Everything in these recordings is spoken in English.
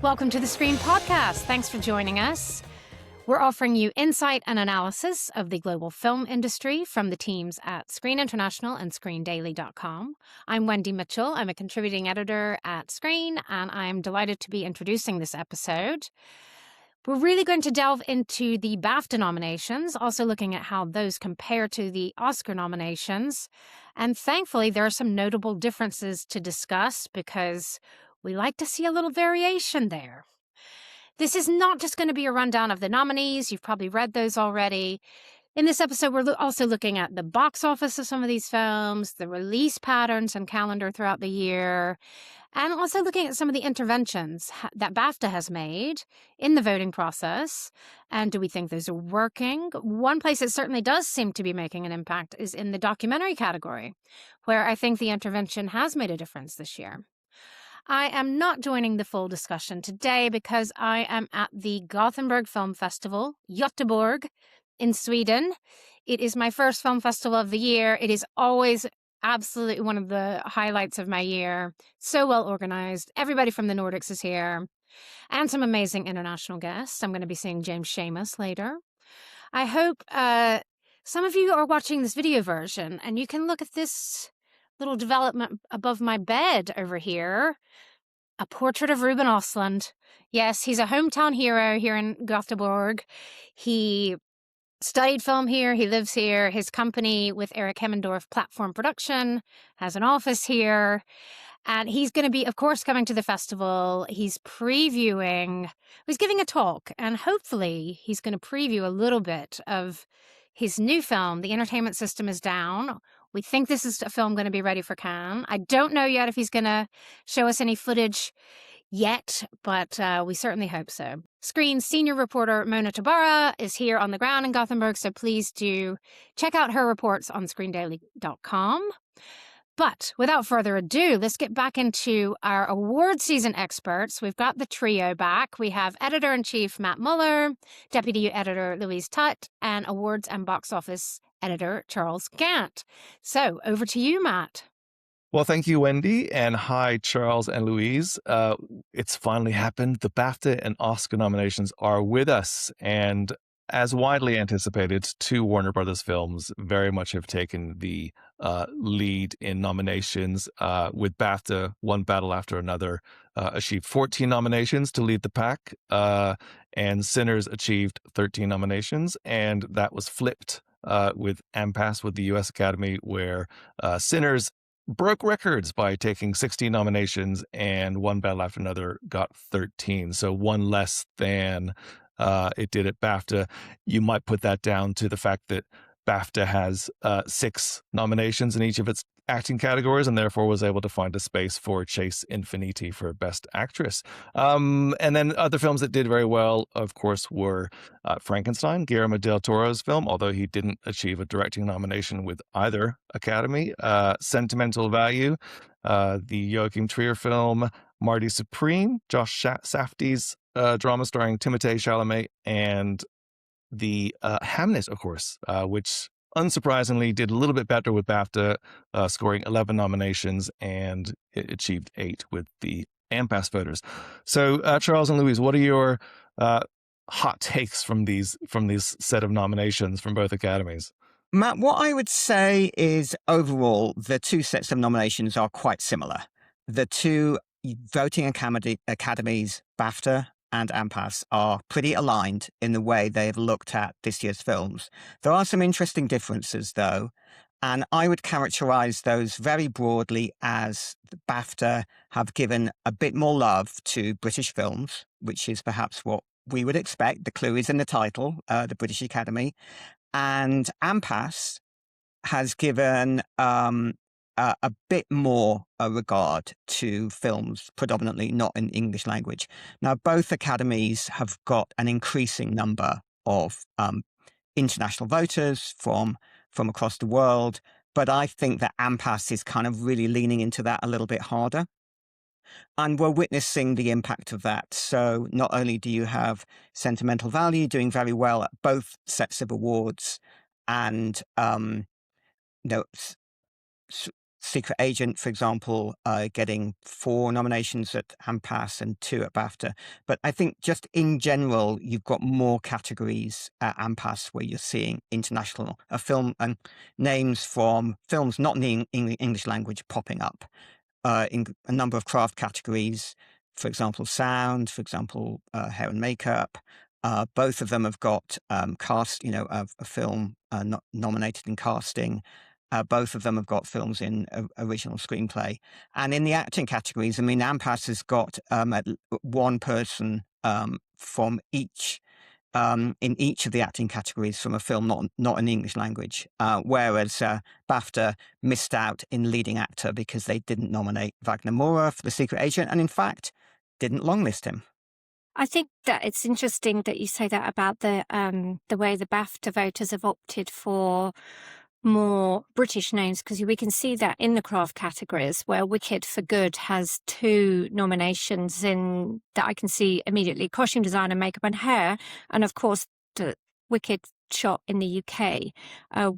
Welcome to the Screen Podcast. Thanks for joining us. We're offering you insight and analysis of the global film industry from the teams at Screen International and ScreenDaily.com. I'm Wendy Mitchell. I'm a contributing editor at Screen, and I'm delighted to be introducing this episode. We're really going to delve into the Bafta nominations, also looking at how those compare to the Oscar nominations. And thankfully, there are some notable differences to discuss because we like to see a little variation there. This is not just going to be a rundown of the nominees. You've probably read those already. In this episode, we're also looking at the box office of some of these films, the release patterns and calendar throughout the year, and also looking at some of the interventions that BAFTA has made in the voting process. And do we think those are working? One place it certainly does seem to be making an impact is in the documentary category, where I think the intervention has made a difference this year. I am not joining the full discussion today because I am at the Gothenburg Film Festival, Göteborg, in Sweden. It is my first film festival of the year. It is always absolutely one of the highlights of my year. So well organized. Everybody from the Nordics is here. And some amazing international guests. I'm going to be seeing James Schamus later. I hope some of you are watching this video version and you can look at this little development above my bed over here. A portrait of Ruben Östlund. Yes, he's a hometown hero here in Gothenburg. He studied film here. He lives here. His company with Eric Hemmendorf Platform Production has an office here. And he's going to be, of course, coming to the festival. He's giving a talk, and hopefully he's going to preview a little bit of his new film, The Entertainment System is Down. We think this is a film going to be ready for Cannes. I don't know yet if he's going to show us any footage yet, but we certainly hope so. Screen senior reporter Mona Tabara is here on the ground in Gothenburg, so please do check out her reports on ScreenDaily.com. But without further ado, let's get back into our award season experts. We've got the trio back. We have editor-in-chief Matt Mueller, deputy editor Louise Tutt, and awards and box office editor Charles Gant. So over to you, Matt. Well, thank you, Wendy, and hi, Charles and Louise. It's finally happened. The BAFTA and Oscar nominations are with us, and as widely anticipated, two Warner Brothers films very much have taken the lead in nominations. With BAFTA, One Battle After Another achieved 14 nominations to lead the pack, and Sinners achieved 13 nominations, and that was flipped with Impasse with the U.S. Academy, where Sinners broke records by taking 16 nominations, and One Battle After Another got 13, so one less than it did at BAFTA. You might put that down to the fact that BAFTA has 6 nominations in each of its acting categories, and therefore was able to find a space for Chase Infiniti for Best Actress. And then other films that did very well, of course, were Frankenstein, Guillermo del Toro's film, although he didn't achieve a directing nomination with either Academy. Sentimental Value, the Joachim Trier film, Marty Supreme, Josh Safdie's drama starring Timothée Chalamet, and the Hamnet, of course, which unsurprisingly did a little bit better with BAFTA, scoring 11 nominations, and it achieved 8 with the Impasse voters. So, Charles and Louise, what are your hot takes from these set of nominations from both academies? Matt, what I would say is overall, the two sets of nominations are quite similar. The two voting academies, BAFTA and Impasse, are pretty aligned in the way they've looked at this year's films. There are some interesting differences, though, and I would characterize those very broadly as the BAFTA have given a bit more love to British films, which is perhaps what we would expect. The clue is in the title, the British Academy. And Impasse has given a bit more regard to films predominantly not in English language. Now, both academies have got an increasing number of international voters from across the world, but I think that Impasse is kind of really leaning into that a little bit harder. And we're witnessing the impact of that. So not only do you have Sentimental Value doing very well at both sets of awards, and Secret Agent, for example, getting 4 nominations at AMPAS and 2 at BAFTA. But I think just in general, you've got more categories at AMPAS where you're seeing international film and names from films not in the English language popping up in a number of craft categories. For example, sound, for example, hair and makeup. Both of them have got cast, a film not nominated in casting. Both of them have got films in original screenplay. And in the acting categories, I mean, AMPAS has got one person from each, in each of the acting categories from a film not in the English language, whereas BAFTA missed out in leading actor because they didn't nominate Wagner Moura for The Secret Agent, and in fact, didn't longlist him. I think that it's interesting that you say that about the way the BAFTA voters have opted for more British names, because we can see that in the craft categories where Wicked for Good has 2 nominations in that I can see immediately: costume design and makeup and hair, and of course the Wicked shot in the UK,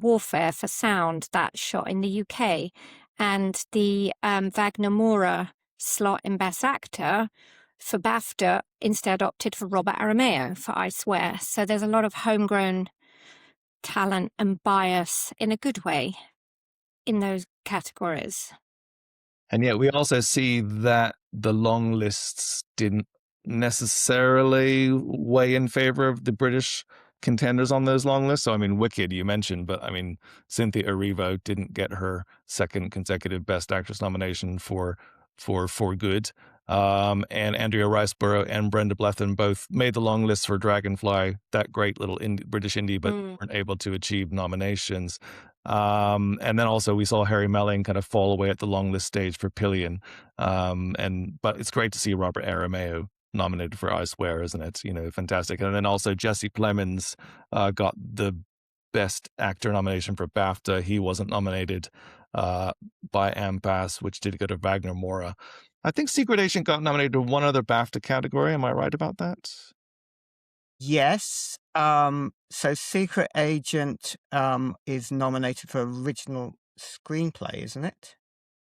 Warfare for sound, that shot in the UK, and the Wagner Moura slot in Best Actor for BAFTA instead opted for Robert Aramayo for I Swear. So there's a lot of homegrown talent and bias in a good way in those categories. And yet we also see that the long lists didn't necessarily weigh in favor of the British contenders on those long lists. So, I mean, Wicked, you mentioned, but I mean, Cynthia Erivo didn't get her 2nd consecutive Best Actress nomination for Good. And Andrea Riseborough and Brenda Blethyn both made the long list for Dragonfly, that great little British indie, but weren't able to achieve nominations. And then also we saw Harry Melling kind of fall away at the long list stage for Pillion. But it's great to see Robert Aramayo nominated for I Swear, isn't it? Fantastic. And then also Jesse Plemons got the Best Actor nomination for BAFTA. He wasn't nominated by AMPAS, which did go to Wagner Moura. I think Secret Agent got nominated to one other BAFTA category. Am I right about that? Yes. So Secret Agent is nominated for original screenplay, isn't it?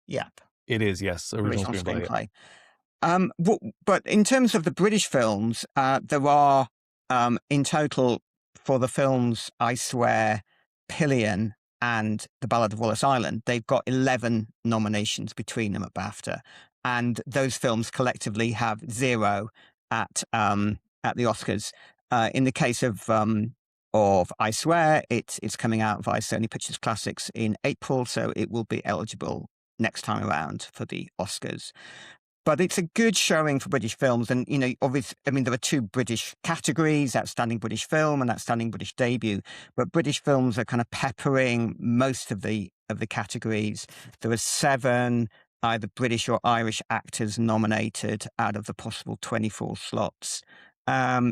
Yep. It is, yes. Original screenplay. But in terms of the British films, there are in total for the films I Swear, Pillion, and The Ballad of Wallace Island, they've got 11 nominations between them at BAFTA. And those films collectively have 0 at the Oscars. In the case of I Swear, it's coming out via Sony Pictures Classics in April, so it will be eligible next time around for the Oscars. But it's a good showing for British films. And, obviously, I mean, there are 2 British categories, Outstanding British Film and Outstanding British Debut. But British films are kind of peppering most of the categories. There are 7 either British or Irish actors nominated out of the possible 24 slots.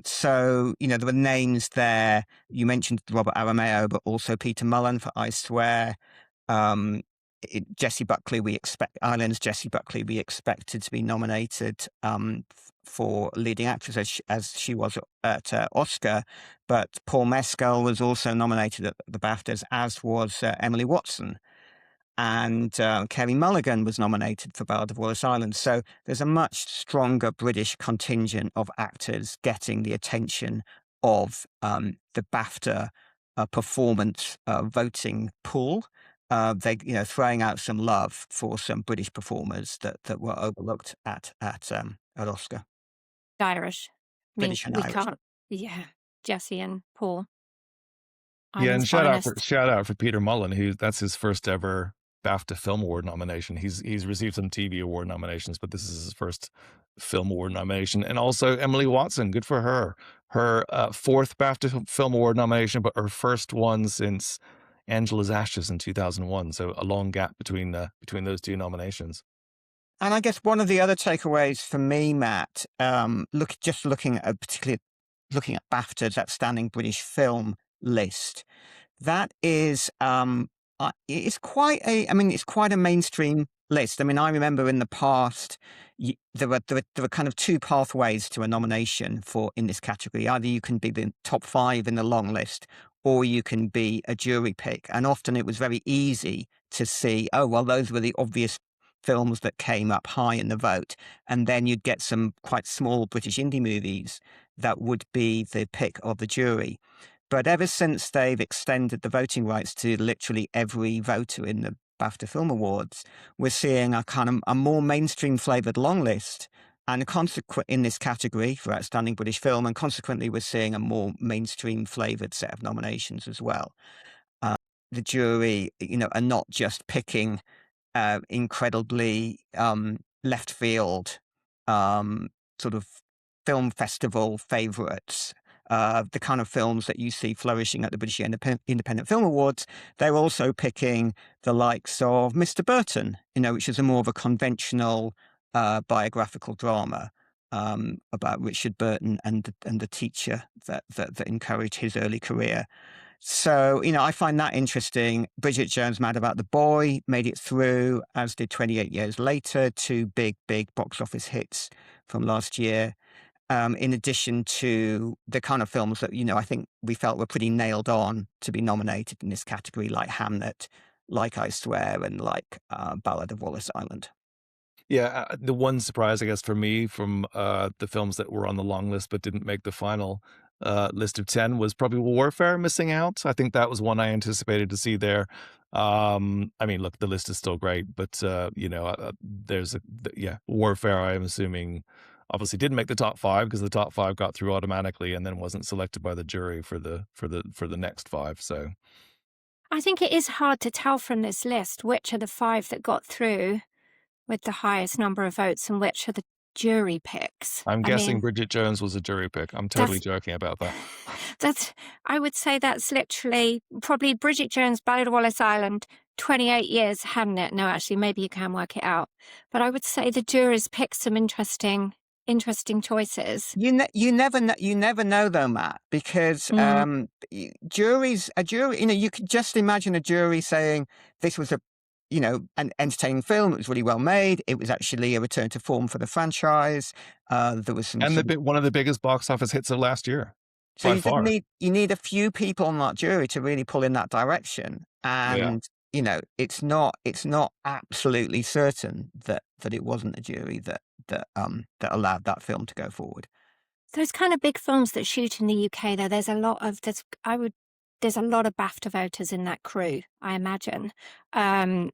So, there were names there. You mentioned Robert Aramayo, but also Peter Mullen for I Swear. Jessie Buckley, Ireland's Jessie Buckley, we expected to be nominated for leading actress as she was at Oscar. But Paul Mescal was also nominated at the BAFTAs, as was Emily Watson. And Kerry Mulligan was nominated for Ballad of Wallace Island. So there's a much stronger British contingent of actors getting the attention of the BAFTA performance voting pool. They, throwing out some love for some British performers that were overlooked at Oscar. Irish. British and Irish. Can't. Yeah, Jesse and Paul. Yeah, and shout out for Peter Mullen, that's his first ever BAFTA Film Award nomination. He's received some TV award nominations, but this is his first film award nomination. And also Emily Watson, good for her. Her 4th BAFTA Film Award nomination, but her first one since Angela's Ashes in 2001. So a long gap between those 2 nominations. And I guess one of the other takeaways for me, Matt, looking at BAFTA's Outstanding British Film list, that is it's quite a mainstream list. I mean, I remember in the past there were kind of 2 pathways to a nomination in this category. Either you can be the top 5 in the long list, or you can be a jury pick. And often it was very easy to see, oh, well, those were the obvious films that came up high in the vote. And then you'd get some quite small British indie movies that would be the pick of the jury. But ever since they've extended the voting rights to literally every voter in the BAFTA Film Awards, we're seeing a kind of a more mainstream flavored long list, and in this category for Outstanding British Film, and consequently we're seeing a more mainstream flavored set of nominations as well. The jury, are not just picking incredibly left field sort of film festival favourites, the kind of films that you see flourishing at the British Independent Film Awards. They're also picking the likes of Mr. Burton, which is a more of a conventional biographical drama about Richard Burton and the teacher that encouraged his early career. So, I find that interesting. Bridget Jones' Mad About the Boy made it through, as did 28 Years Later, two big box office hits from last year. In addition to the kind of films that, I think we felt were pretty nailed on to be nominated in this category, like Hamnet, like I Swear, and like Ballad of Wallace Island. Yeah, the one surprise, I guess, for me from the films that were on the long list but didn't make the final list of 10 was probably Warfare missing out. I think that was one I anticipated to see there. I mean, look, the list is still great, but there's Warfare, I'm assuming, obviously didn't make the top 5 because the top 5 got through automatically and then wasn't selected by the jury for the next 5. So I think it is hard to tell from this list which are the 5 that got through with the highest number of votes and which are the jury picks. I'm guessing Bridget Jones was a jury pick. I'm totally joking about that. I would say that's literally probably Bridget Jones, Ballad of Wallace Island, 28 Years, Hamnet. No, actually, maybe you can work it out. But I would say the jury's picked some interesting choices. You never know though, Matt, because juries, you could just imagine a jury saying this was an entertaining film. It was really well made. It was actually a return to form for the franchise. There was some, one of the biggest box office hits of last year. So you need a few people on that jury to really pull in that direction, and it's not absolutely certain that it wasn't a jury that allowed that film to go forward. Those kind of big films that shoot in the UK, though, there's a lot of BAFTA voters in that crew, I imagine. And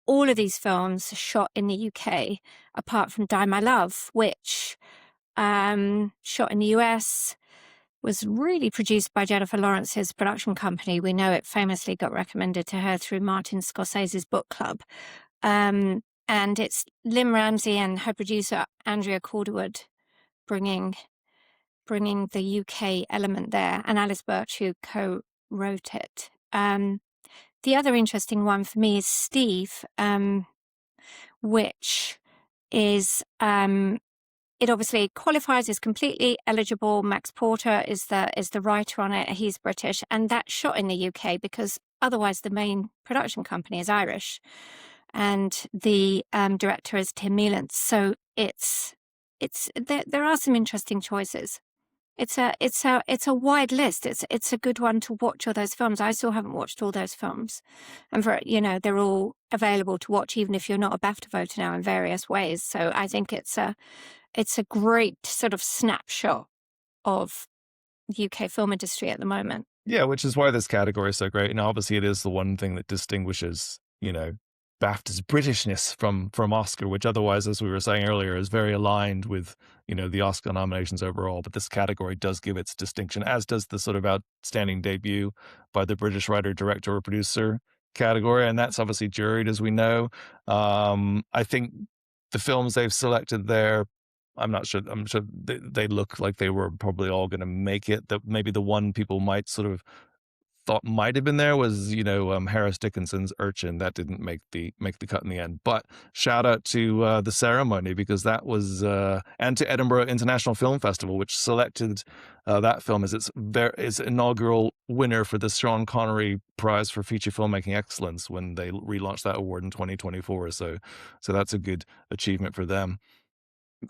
all of these films are shot in the UK, apart from Die My Love, which shot in the US, was really produced by Jennifer Lawrence's production company. We know it famously got recommended to her through Martin Scorsese's book club. And it's Lynn Ramsey and her producer, Andrea Calderwood, bringing the UK element there, and Alice Birch, who co-wrote it. The other interesting one for me is Steve, which is, it obviously qualifies as completely eligible. Max Porter is the writer on it. He's British, and that's shot in the UK because otherwise the main production company is Irish, and the director is Tim Mealance. So there are some interesting choices. It's a wide list. It's a good one to watch all those films. I still haven't watched all those films, and they're all available to watch even if you're not a BAFTA voter now in various ways. So I think it's a great sort of snapshot of the UK film industry at the moment. Yeah, which is why this category is so great. And obviously it is the one thing that distinguishes, BAFTA's Britishness from Oscar, which otherwise, as we were saying earlier, is very aligned with, the Oscar nominations overall. But this category does give its distinction, as does the sort of outstanding debut by the British writer, director, or producer category. And that's obviously juried, as we know. I think the films they've selected there, I'm sure they look like they were probably all going to make it. That maybe the one people might sort of thought might have been there was, Harris Dickinson's Urchin. That didn't make the cut in the end. But shout out to the ceremony, because that was, and to Edinburgh International Film Festival, which selected that film as its inaugural winner for the Sean Connery Prize for Feature Filmmaking Excellence when they relaunched that award in 2024. So that's a good achievement for them.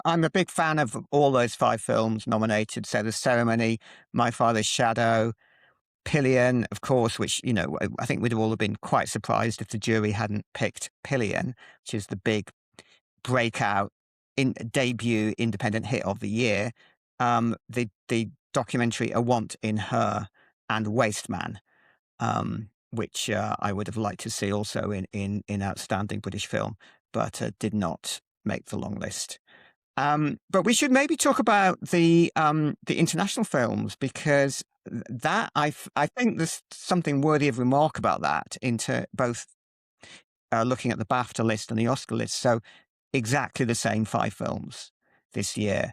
I'm a big fan of all those 5 films nominated. So The Ceremony, My Father's Shadow, Pillion, of course, which, I think we'd all have been quite surprised if the jury hadn't picked Pillion, which is the big breakout debut independent hit of the year. The documentary A Want in Her and Waste Man, which I would have liked to see also in Outstanding British Film, but did not make the long list. But we should maybe talk about the international films, because that I think there's something worthy of remark about that into both looking at the BAFTA list and the Oscar list. So exactly the same 5 films this year.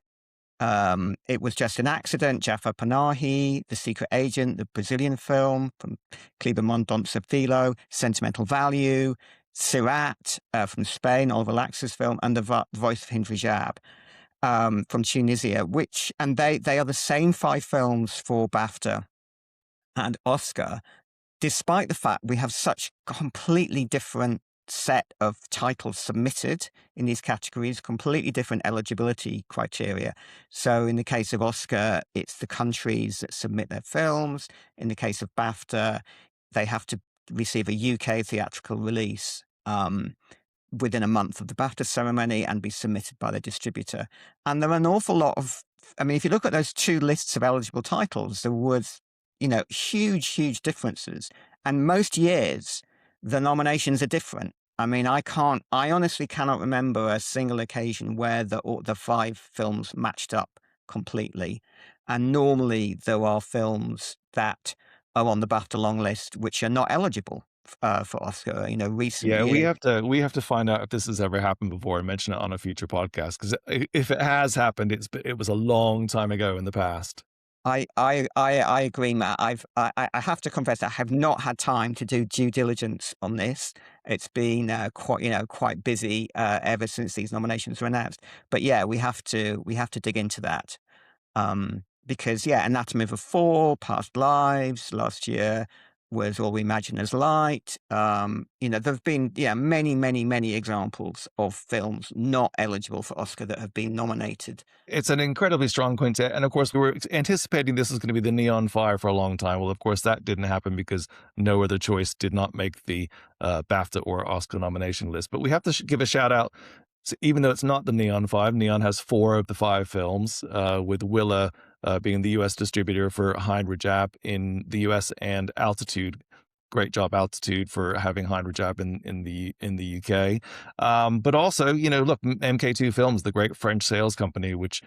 It was Just an Accident, Jafar Panahi, The Secret Agent, the Brazilian film from Kleber Mendonça Filho, Sentimental Value, Sirat from Spain, Oliver Lax's film, and The Voice of Hind Rajab from Tunisia, and they are the same 5 films for BAFTA and Oscar, despite the fact we have such completely different set of titles submitted in these categories, completely different eligibility criteria. So in the case of Oscar, it's the countries that submit their films. In the case of BAFTA, they have to receive a UK theatrical release within a month of the BAFTA ceremony and be submitted by the distributor. And there are an awful lot of, if you look at those 2 lists of eligible titles, there was, huge differences. And most years, the nominations are different. I honestly cannot remember a single occasion where the 5 films matched up completely. And normally there are films that are on the BAFTA long list which are not eligible for Oscar, recently. Yeah, we have to find out if this has ever happened before and mention it on a future podcast, because if it has happened, it was a long time ago in the past. I agree, Matt. I have to confess I have not had time to do due diligence on this. It's been quite busy ever since these nominations were announced. But yeah, we have to dig into that. Because Anatomy of a Fall, Past Lives last year was All We Imagine Is Light. There've been many examples of films not eligible for Oscar that have been nominated. It's an incredibly strong quintet, and of course we were anticipating this was going to be the Neon Fire for a long time. Well, of course that didn't happen because No Other Choice did not make the BAFTA or Oscar nomination list. But we have to give a shout out. So even though it's not the Neon 5, Neon has 4 of the 5 films, with Willa being the U.S. distributor for Hind Rajab in the U.S. and Altitude. Great job, Altitude, for having Hind Rajab in the UK. But also, look, MK2 Films, the great French sales company, which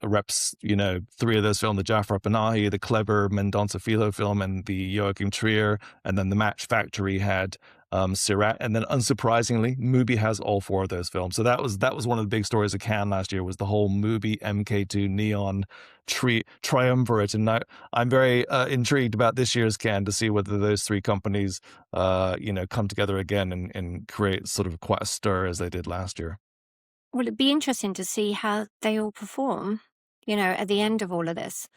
reps, 3 of those films, the Jafar Panahi, the Kleber Mendonça Filho film, and the Joachim Trier, and then the Match Factory had Sirat, and then unsurprisingly, Mubi has all 4 of those films. So that was one of the big stories of Cannes last year, was the whole Mubi MK2 Neon triumvirate. And now I'm very intrigued about this year's Cannes to see whether those 3 companies, come together again and create sort of quite a stir as they did last year. Well, it'd be interesting to see how they all perform, at the end of all of this.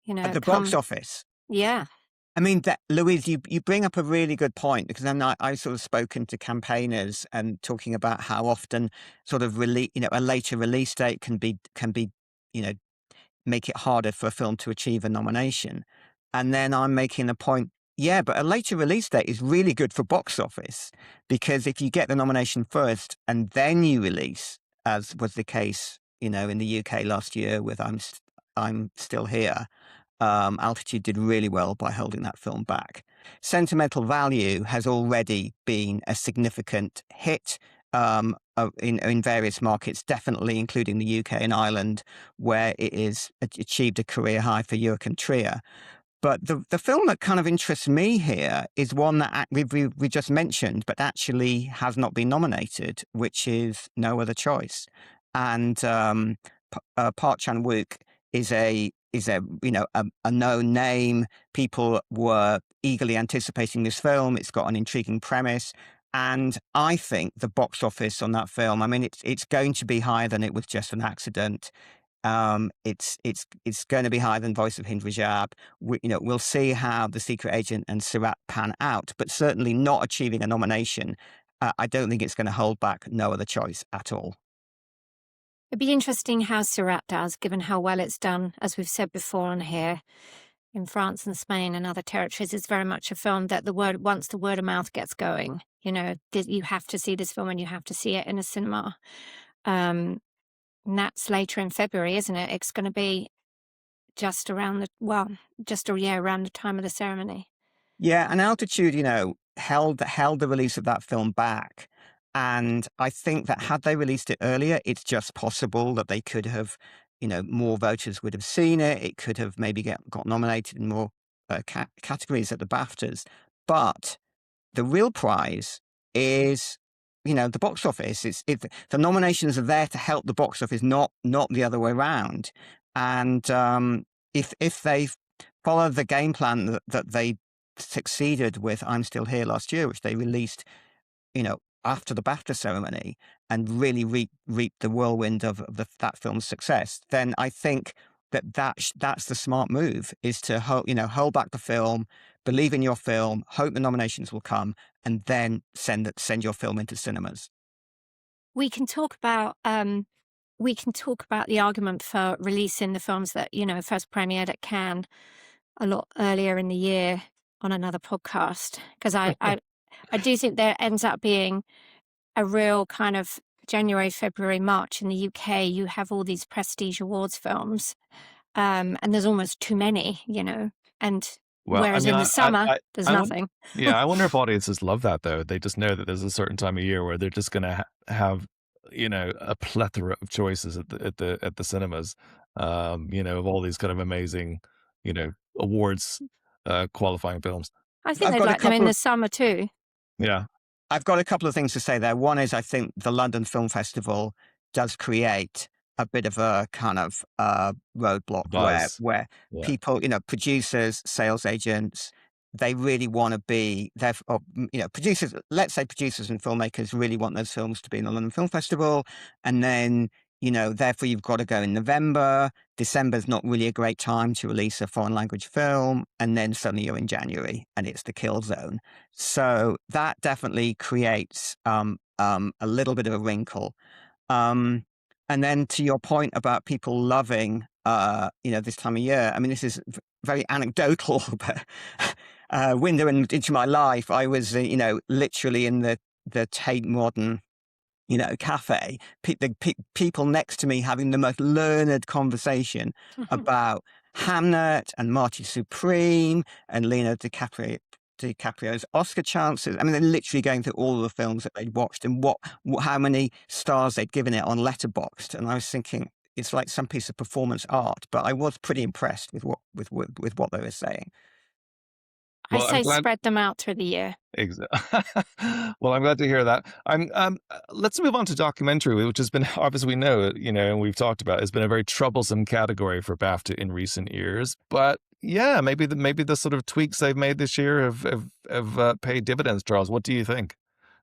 At the box office. Yeah. Louise, you bring up a really good point, because then I've sort of spoken to campaigners and talking about how often sort of a later release date can be make it harder for a film to achieve a nomination. And then I'm making the point, but a later release date is really good for box office, because if you get the nomination first and then you release, as was the case, in the UK last year with I'm Still Here, Altitude did really well by holding that film back. Sentimental Value has already been a significant hit in various markets, definitely including the UK and Ireland, where it is achieved a career high for Joachim Trier. But the film that kind of interests me here is one that we just mentioned, but actually has not been nominated, which is No Other Choice. And Park Chan-wook is a known name. People were eagerly anticipating this film. It's got an intriguing premise. And I think the box office on that film, it's going to be higher than It Was Just an Accident. It's going to be higher than Voice of Hind Rajab. We'll see how The Secret Agent and Sirat pan out, but certainly not achieving a nomination. I don't think it's going to hold back No Other Choice at all. It'd be interesting how Sirat does, given how well it's done, as we've said before on here. in France and Spain and other territories, is very much a film that once the word of mouth gets going, you have to see this film and you have to see it in a cinema. And that's later in February, isn't it? It's going to be just around around the time of the ceremony. Yeah, and Altitude, held the release of that film back. And I think that had they released it earlier, it's just possible that they could have, more voters would have seen it. It could have maybe got nominated in more categories at the BAFTAs. But the real prize is, the box office. The nominations are there to help the box office, not the other way around. And if they follow the game plan that they succeeded with I'm Still Here last year, which they released, after the BAFTA ceremony, and really reaped the whirlwind of that film's success, then I think that's the smart move, is to hold back the film, believe in your film, hope the nominations will come, and then send your film into cinemas. We can talk about the argument for releasing the films that first premiered at Cannes a lot earlier in the year on another podcast, because I do think there ends up being a real kind of January, February, March in the UK. You have all these prestige awards films, and there's almost too many, and whereas in the summer, there's nothing. I wonder if audiences love that, though. They just know that there's a certain time of year where they're just going to have, a plethora of choices at the cinemas, of all these kind of amazing, awards qualifying films. I think they'd like them in the summer too. Yeah. I've got a couple of things to say there. One is, I think the London Film Festival does create a bit of a kind of roadblock where people, producers, sales agents, they really want to be there. Producers, let's say producers and filmmakers really want those films to be in the London Film Festival. And then, therefore you've got to go in November. December's not really a great time to release a foreign language film. And then suddenly you're in January and it's the kill zone. So that definitely creates a little bit of a wrinkle. And then to your point about people loving, this time of year, I mean, this is very anecdotal, but window into my life, I was, literally in the Tate Modern, cafe, people next to me having the most learned conversation about Hamnet and Marty Supreme and Leonardo DiCaprio's Oscar chances. I mean, they're literally going through all of the films that they'd watched and how many stars they'd given it on Letterboxd. And I was thinking, it's like some piece of performance art, but I was pretty impressed with what they were saying. Well, I say spread them out through the year. Exactly. Well, I'm glad to hear that. Let's move on to documentary, which has been, obviously we know, and we've talked about, has been a very troublesome category for BAFTA in recent years. But yeah, maybe the sort of tweaks they've made this year have paid dividends. Charles, what do you think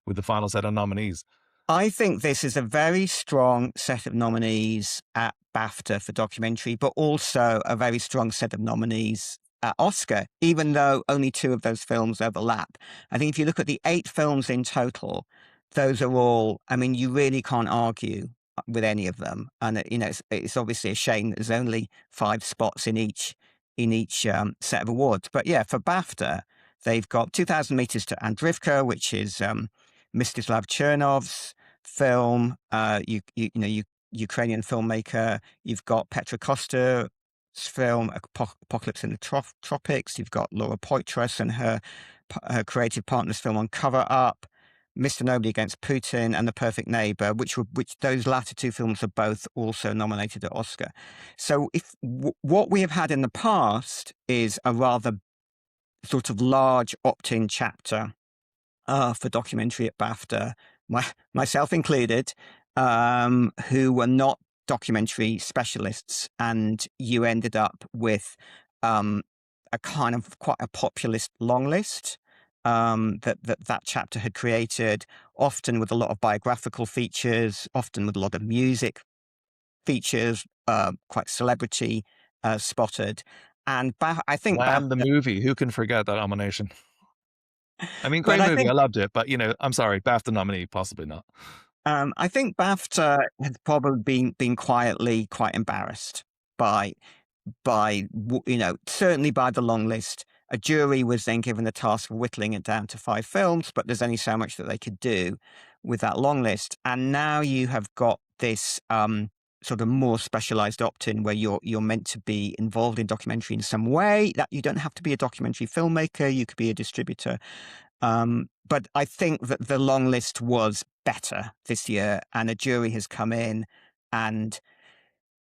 with the final set of nominees? I think this is a very strong set of nominees at BAFTA for documentary, but also a very strong set of nominees at Oscar, even though only 2 of those films overlap. I think if you look at the 8 films in total, those are all, I mean, you really can't argue with any of them. And, it's obviously a shame that there's only 5 spots in each set of awards. But yeah, for BAFTA, they've got 2,000 Meters to Andrivka, which is Mstislav Chernov's film, Ukrainian filmmaker. You've got Petra Kosta's film Apocalypse in the Tropics. You've got Laura Poitras and her creative partner's film on Cover Up, Mr. Nobody Against Putin, and The Perfect Neighbor, which those latter 2 films are both also nominated at Oscar. So what we have had in the past is a rather sort of large opt-in chapter for documentary at BAFTA, myself included, who were not documentary specialists, and you ended up with a kind of quite a populist long list that chapter had created, often with a lot of biographical features, often with a lot of music features, quite celebrity spotted. And I think Lamb, the movie, who can forget that nomination? I mean, great movie, I loved it, but I'm sorry, BAFTA nominee, possibly not. I think BAFTA has probably been quietly quite embarrassed by certainly by the long list. A jury was then given the task of whittling it down to 5 films, but there's only so much that they could do with that long list. And now you have got this sort of more specialized opt-in where you're meant to be involved in documentary in some way. That you don't have to be a documentary filmmaker, you could be a distributor. But I think that the long list was better this year, and a jury has come in and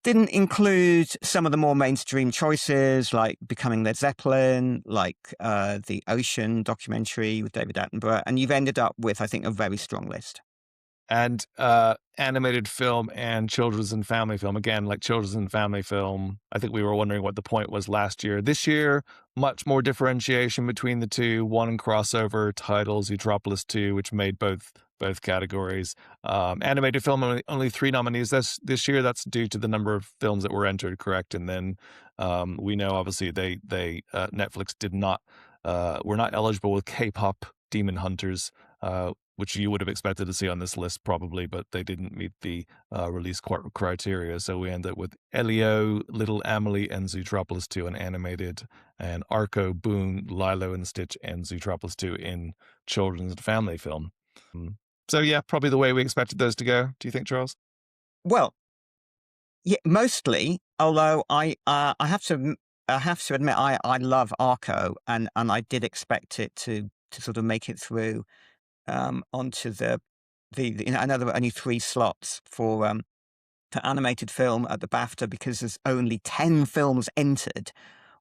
didn't include some of the more mainstream choices, like Becoming Led Zeppelin, like the Ocean documentary with David Attenborough, and you've ended up with, I think, a very strong list. And animated film and children's and family film. Again, like children's and family film, I think we were wondering what the point was last year. This year, much more differentiation between the two. One crossover title, Zootropolis 2, which made both categories. Animated film, only 3 nominees this year. That's due to the number of films that were entered, correct? And then we know, obviously, they Netflix were not eligible with K-pop Demon Hunters, which you would have expected to see on this list probably, but they didn't meet the release criteria. So we end up with Elio, Little Emily, and Zootropolis 2 in animated, and Arco, Boone, Lilo and Stitch, and Zootropolis 2 in children's and family film. So yeah, probably the way we expected those to go. Do you think, Charles? Well, yeah, mostly. Although I have to admit I love Arco, and I did expect it to sort of make it through onto the I know there were only 3 slots for animated film at the BAFTA because there's only 10 films entered,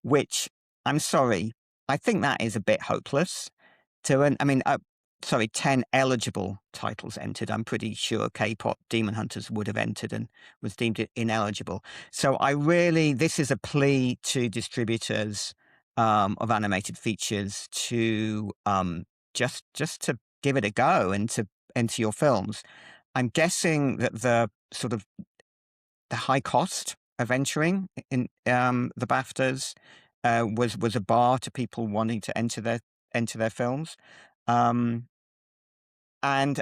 which I'm sorry, I think that is a bit hopeless. 10 eligible titles entered. I'm pretty sure K-pop Demon Hunters would have entered and was deemed ineligible. So this is a plea to distributors of animated features to just to give it a go and to enter your films. I'm guessing that the high cost of entering in the BAFTAs was a bar to people wanting to enter their films. And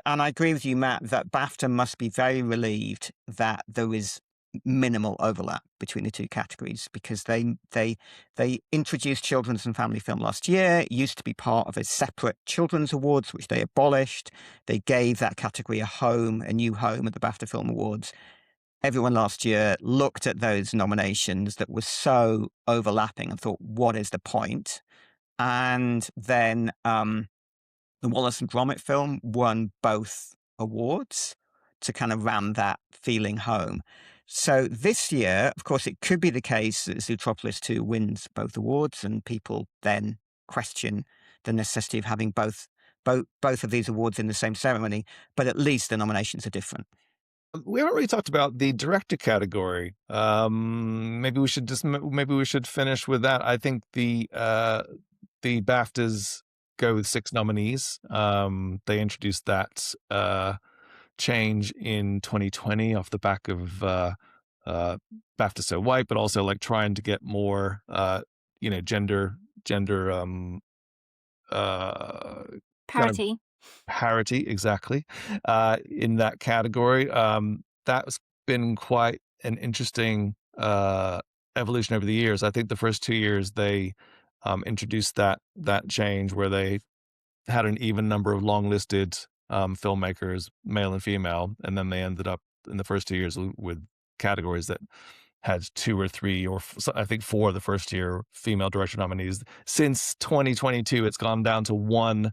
I agree with you, Matt, that BAFTA must be very relieved that there is minimal overlap between the two categories, because they introduced children's and family film last year. It used to be part of a separate children's awards, which they abolished. They gave that category a new home at the BAFTA Film Awards. Everyone last year looked at those nominations that were so overlapping and thought, what is the point? And then the Wallace and Gromit film won both awards to kind of ram that feeling home. So this year, of course, it could be the case that Zootropolis 2 wins both awards, and people then question the necessity of having both of these awards in the same ceremony, but at least the nominations are different. We haven't really talked about the director category. Maybe we should finish with that. I think the BAFTAs go with 6 nominees. They introduced that change in 2020 off the back of BAFTA So White, but also like trying to get more gender parity. Parity, exactly, in that category. That's been quite an interesting evolution over the years. I think the first 2 years they introduced that change where they had an even number of long-listed filmmakers, male and female, and then they ended up in the first 2 years with categories that had 2 or 3 or I think 4 of the first year female director nominees. Since 2022, it's gone down to 1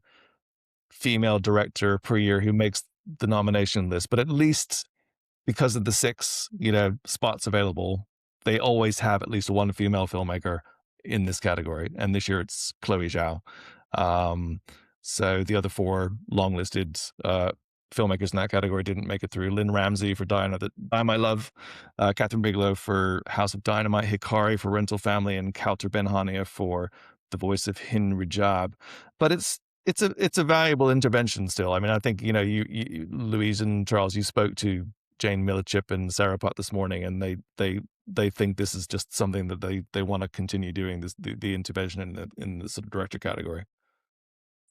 female director per year who makes the nomination list. But at least because of the 6, spots available, they always have at least 1 female filmmaker in this category. And this year it's Chloe Zhao. So the other 4 long-listed filmmakers in that category didn't make it through. Lynn Ramsey for Die My Love, Catherine Bigelow for House of Dynamite, Hikari for Rental Family, and Kauter Benhania for The Voice of Hin Rajab. But it's a valuable intervention still. I mean, I think, you Louise and Charles, you spoke to Jane Millichip and Sarah Putt this morning, and they think this is just something that they want to continue doing, the intervention in the sort of director category.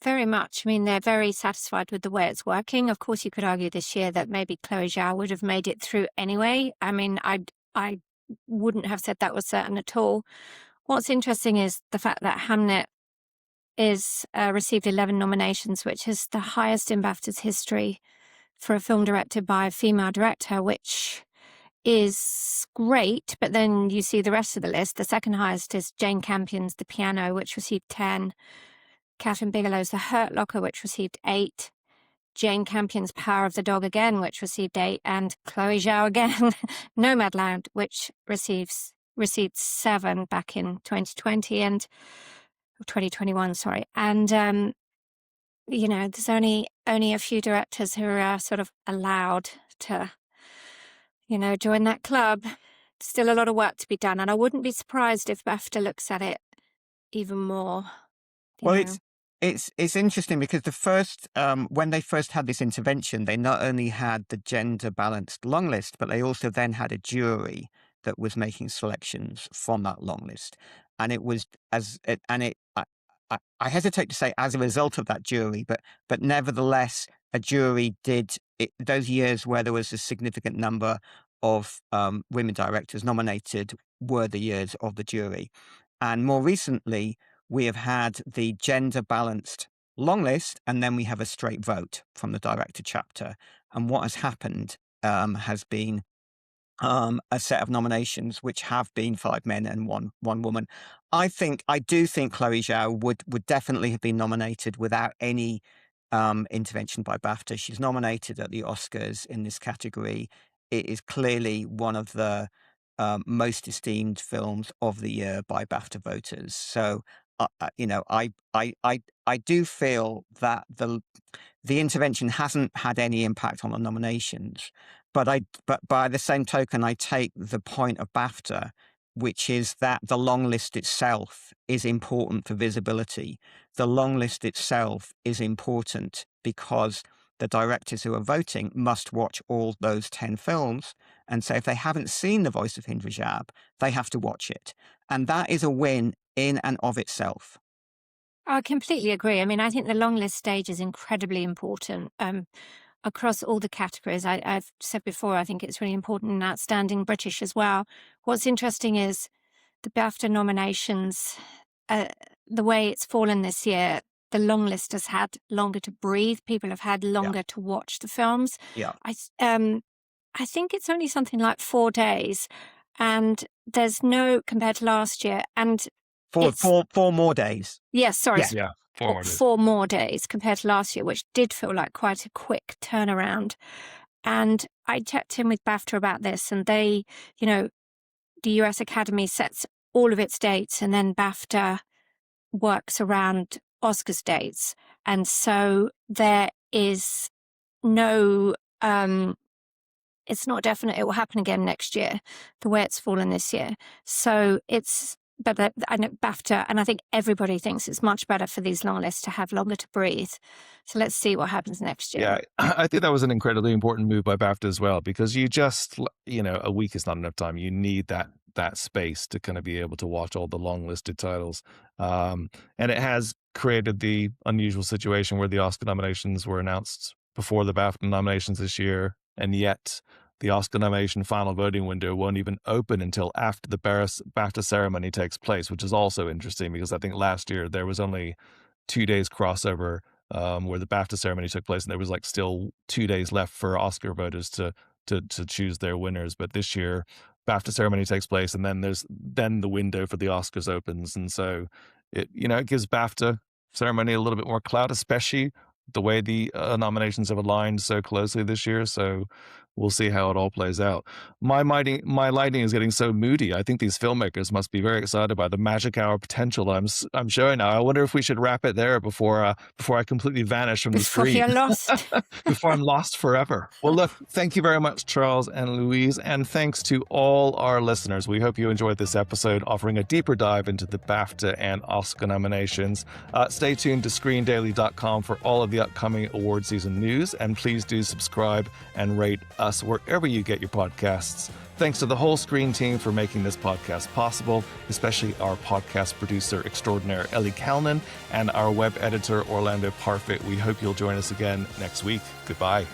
Very much. I mean, they're very satisfied with the way it's working. Of course, you could argue this year that maybe Chloe Zhao would have made it through anyway. I mean, I wouldn't have said that was certain at all. What's interesting is the fact that Hamnet is received 11 nominations, which is the highest in BAFTA's history for a film directed by a female director, which is great. But then you see the rest of the list. The second highest is Jane Campion's The Piano, which received 10. Catherine Bigelow's The Hurt Locker, which received 8. Jane Campion's Power of the Dog again, which received 8. And Chloe Zhao again, Nomadland, which received 7 back in 2020 and 2021, sorry. And, there's only a few directors who are sort of allowed to, join that club. Still a lot of work to be done. And I wouldn't be surprised if BAFTA looks at it even more. Well, it's interesting because the first, when they first had this intervention, they not only had the gender balanced long list, but they also then had a jury that was making selections from that long list. And it was I hesitate to say as a result of that jury, but nevertheless, a jury did those years where there was a significant number of women directors nominated were the years of the jury. And more recently, we have had the gender balanced long list, and then we have a straight vote from the director chapter. And what has happened has been a set of nominations which have been 5 men and one woman. I do think Chloe Zhao would definitely have been nominated without any intervention by BAFTA. She's nominated at the Oscars in this category. It is clearly one of the most esteemed films of the year by BAFTA voters. So, I do feel that the intervention hasn't had any impact on the nominations. But by the same token, I take the point of BAFTA, which is that the long list itself is important for visibility. The long list itself is important because the directors who are voting must watch all those 10 films. And so if they haven't seen The Voice of Hind Rajab, they have to watch it. And that is a win in and of itself. I completely agree. I mean, I think the long list stage is incredibly important. Across all the categories. I've said before, I think it's really important and outstanding British as well. What's interesting is the BAFTA nominations, the way it's fallen this year, the long list has had longer to breathe. People have had longer to watch the films. Yeah. I think it's only something like 4 days, and there's no, compared to last year, and four more days. Yes, sorry. Yeah. 4 more days. 4 more days compared to last year, which did feel like quite a quick turnaround. And I checked in with BAFTA about this, and they, the US Academy sets all of its dates, and then BAFTA works around Oscar's dates. And so there is no, it's not definite it will happen again next year, the way it's fallen this year. So but I know BAFTA, and I think everybody thinks it's much better for these long lists to have longer to breathe. So let's see what happens next year. Yeah, I think that was an incredibly important move by BAFTA as well, because you just, a week is not enough time. You need that space to kind of be able to watch all the long listed titles. And it has created the unusual situation where the Oscar nominations were announced before the BAFTA nominations this year, and yet the Oscar nomination final voting window won't even open until after the BAFTA ceremony takes place, which is also interesting because I think last year there was only 2 days crossover where the BAFTA ceremony took place, and there was still 2 days left for Oscar voters to choose their winners. But this year, BAFTA ceremony takes place, and then the window for the Oscars opens, and so it gives BAFTA ceremony a little bit more clout, especially the way the nominations have aligned so closely this year. So we'll see how it all plays out. My lighting is getting so moody. I think these filmmakers must be very excited by the magic hour potential I'm showing now. I wonder if we should wrap it there before I completely vanish from the screen. Before you're lost. Before I'm lost forever. Well, look, thank you very much, Charles and Louise, and thanks to all our listeners. We hope you enjoyed this episode, offering a deeper dive into the BAFTA and Oscar nominations. Stay tuned to ScreenDaily.com for all of the upcoming award season news, and please do subscribe and rate us wherever you get your podcasts. Thanks to the whole Screen team for making this podcast possible, especially our podcast producer extraordinaire, Ellie Calnan, and our web editor, Orlando Parfit. We hope you'll join us again next week. Goodbye.